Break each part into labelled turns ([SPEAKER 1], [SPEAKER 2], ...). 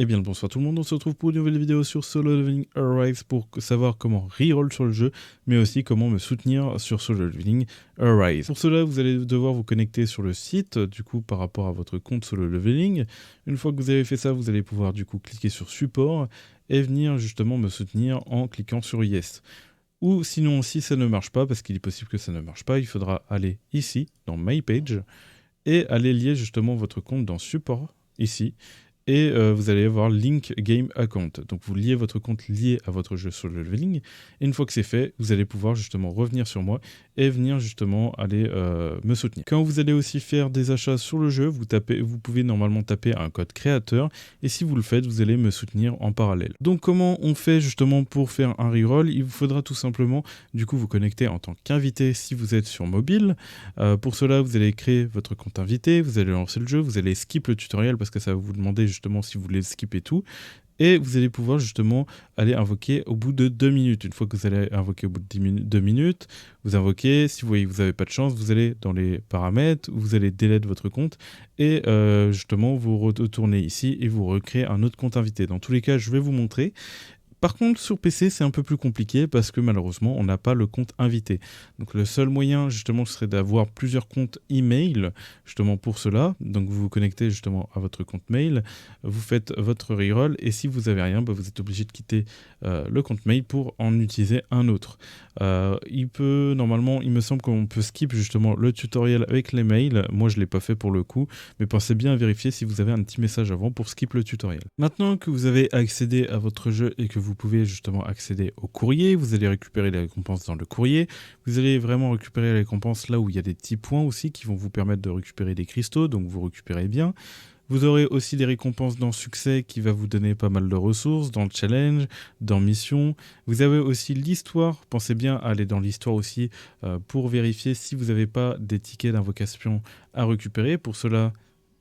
[SPEAKER 1] Eh bien le bonsoir tout le monde, on se retrouve pour une nouvelle vidéo sur Solo Leveling Arise pour savoir comment reroll sur le jeu, mais aussi comment me soutenir sur Solo Leveling Arise. Pour cela, vous allez devoir vous connecter sur le site, du coup par rapport à votre compte Solo Leveling. Une fois que vous avez fait ça, vous allez pouvoir du coup cliquer sur support et venir justement me soutenir en cliquant sur Yes. Ou sinon, si ça ne marche pas, parce qu'il est possible que ça ne marche pas, il faudra aller ici, dans My Page, et aller lier justement votre compte dans support, ici, et vous allez avoir Link Game Account. Donc vous liez votre compte lié à votre jeu Solo Leveling, et une fois que c'est fait, vous allez pouvoir justement revenir sur moi et venir justement aller me soutenir. Quand vous allez aussi faire des achats sur le jeu, vous pouvez normalement taper un code créateur, et si vous le faites, vous allez me soutenir en parallèle. Donc comment on fait justement pour faire un reroll? Il vous faudra tout simplement du coup vous connecter en tant qu'invité si vous êtes sur mobile. Pour cela, vous allez créer votre compte invité, vous allez lancer le jeu, vous allez skip le tutoriel parce que ça va vous demander justement si vous voulez skipper tout. Et vous allez pouvoir justement aller invoquer au bout de 2 minutes. Une fois que vous allez invoquer au bout de 2 minutes, vous invoquez. Si vous voyez que vous n'avez pas de chance, vous allez dans les paramètres, vous allez delete votre compte et justement vous retournez ici et vous recréez un autre compte invité. Dans tous les cas, je vais vous montrer. Par contre, sur PC, c'est un peu plus compliqué parce que malheureusement, on n'a pas le compte invité. Donc le seul moyen, justement, serait d'avoir plusieurs comptes email, justement pour cela. Donc vous vous connectez justement à votre compte mail, vous faites votre reroll, et si vous n'avez rien, vous êtes obligé de quitter le compte mail pour en utiliser un autre. Normalement, il me semble qu'on peut skip justement le tutoriel avec les mails. Moi, je ne l'ai pas fait pour le coup, mais pensez bien à vérifier si vous avez un petit message avant pour skip le tutoriel. Maintenant que vous avez accédé à votre jeu et que vous pouvez justement accéder au courrier, vous allez récupérer les récompenses dans le courrier, vous allez vraiment récupérer les récompenses là où il y a des petits points aussi qui vont vous permettre de récupérer des cristaux, donc vous récupérez bien. Vous aurez aussi des récompenses dans succès qui va vous donner pas mal de ressources, dans le challenge, dans mission. Vous avez aussi l'histoire, pensez bien à aller dans l'histoire aussi pour vérifier si vous n'avez pas des tickets d'invocation à récupérer. Pour cela,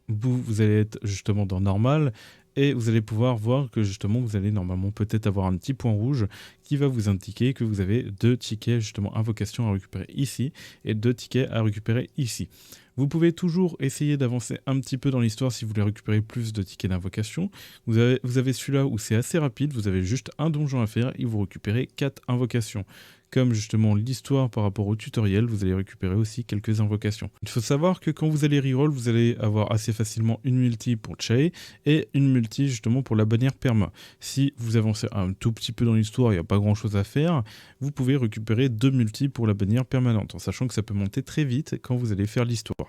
[SPEAKER 1] vous allez être justement dans normal et vous allez pouvoir voir que justement vous allez normalement peut-être avoir un petit point rouge qui va vous indiquer que vous avez 2 tickets justement invocation à récupérer ici et 2 tickets à récupérer ici. Vous pouvez toujours essayer d'avancer un petit peu dans l'histoire si vous voulez récupérer plus de tickets d'invocation. Vous avez celui-là où c'est assez rapide, vous avez juste un donjon à faire et vous récupérez 4 invocations. Comme justement l'histoire par rapport au tutoriel, vous allez récupérer aussi quelques invocations. Il faut savoir que quand vous allez reroll, vous allez avoir assez facilement une multi pour Chey et une multi justement pour la bannière perma. Si vous avancez un tout petit peu dans l'histoire, il n'y a pas grand chose à faire, vous pouvez récupérer 2 multis pour la bannière permanente, en sachant que ça peut monter très vite quand vous allez faire l'histoire.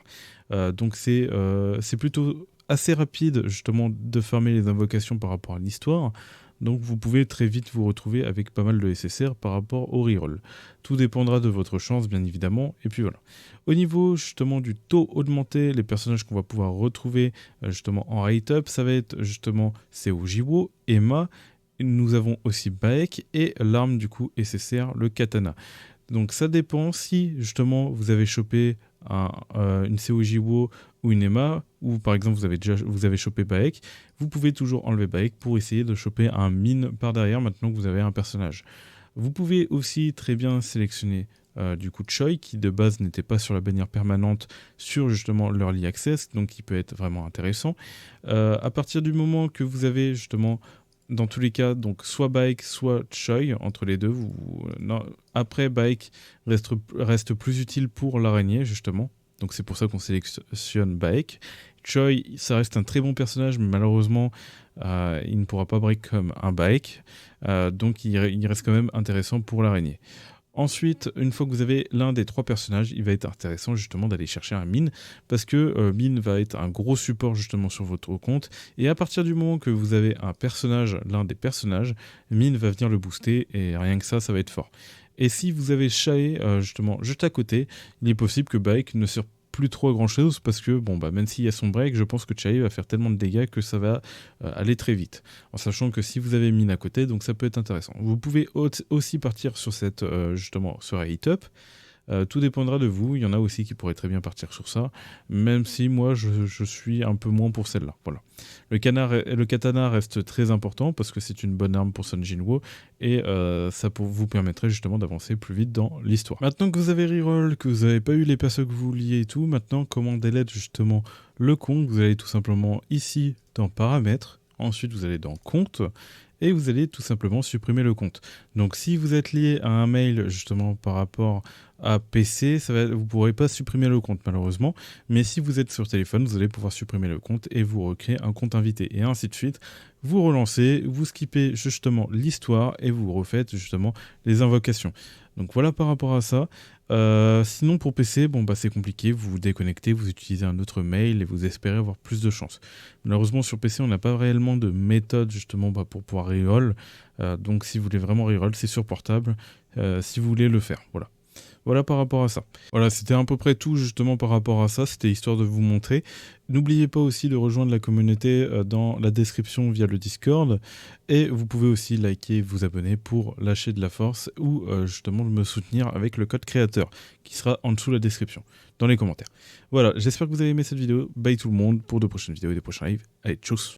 [SPEAKER 1] Donc c'est plutôt assez rapide justement de farmer les invocations par rapport à l'histoire. Donc vous pouvez très vite vous retrouver avec pas mal de SSR par rapport au reroll. Tout dépendra de votre chance bien évidemment, et puis voilà. Au niveau justement du taux augmenté, les personnages qu'on va pouvoir retrouver justement en rate up, ça va être justement Seo Jiwo, Emma, nous avons aussi Baek et l'arme du coup SSR, le katana. Donc ça dépend si justement vous avez chopé une Seo Jiwo ou une Emma, ou par exemple vous avez chopé Baek, vous pouvez toujours enlever Baek pour essayer de choper un mine par derrière maintenant que vous avez un personnage. Vous pouvez aussi très bien sélectionner du coup Choi qui de base n'était pas sur la bannière permanente sur justement l'Early Access, donc qui peut être vraiment intéressant. À partir du moment que vous avez justement dans tous les cas, donc soit Baek, soit Choi, entre les deux. Après, Baek reste plus utile pour l'araignée, justement. Donc c'est pour ça qu'on sélectionne Baek. Choi, ça reste un très bon personnage, mais malheureusement, il ne pourra pas break comme un Baek. Donc il reste quand même intéressant pour l'araignée. Ensuite, une fois que vous avez l'un des 3 personnages, il va être intéressant justement d'aller chercher un mine parce que mine va être un gros support justement sur votre compte, et à partir du moment que vous avez un personnage, l'un des personnages, mine va venir le booster et rien que ça va être fort. Et si vous avez Shae justement juste à côté, il est possible que Baek ne sert plus trop à grand chose parce que même s'il y a son break, je pense que Chai va faire tellement de dégâts que ça va aller très vite, en sachant que si vous avez mine à côté, donc ça peut être intéressant. Vous pouvez aussi partir sur cette justement sur Hit Up. Tout dépendra de vous, il y en a aussi qui pourraient très bien partir sur ça, même si moi je suis un peu moins pour celle-là. Voilà. Le katana reste très important parce que c'est une bonne arme pour Sun Jinwoo et ça vous permettrait justement d'avancer plus vite dans l'histoire. Maintenant que vous avez reroll, que vous n'avez pas eu les persos que vous vouliez et tout, maintenant comment delete justement le compte, vous allez tout simplement ici dans paramètres, ensuite vous allez dans compte et vous allez tout simplement supprimer le compte. Donc si vous êtes lié à un mail justement par rapport à PC, vous ne pourrez pas supprimer le compte malheureusement, mais si vous êtes sur téléphone, vous allez pouvoir supprimer le compte et vous recréer un compte invité et ainsi de suite. Vous relancez, vous skippez justement l'histoire et vous refaites justement les invocations. Donc voilà par rapport à ça. Sinon pour PC, bon bah c'est compliqué, vous vous déconnectez, vous utilisez un autre mail et vous espérez avoir plus de chance. Malheureusement sur PC on n'a pas réellement de méthode justement pour pouvoir reroll, donc si vous voulez vraiment reroll c'est sur portable, si vous voulez le faire, voilà. Voilà par rapport à ça. Voilà, c'était à peu près tout justement par rapport à ça, c'était histoire de vous montrer. N'oubliez pas aussi de rejoindre la communauté dans la description via le Discord et vous pouvez aussi liker, vous abonner pour lâcher de la force ou justement me soutenir avec le code créateur qui sera en dessous de la description, dans les commentaires. Voilà, j'espère que vous avez aimé cette vidéo. Bye tout le monde pour de prochaines vidéos et des prochains lives. Allez, tchuss!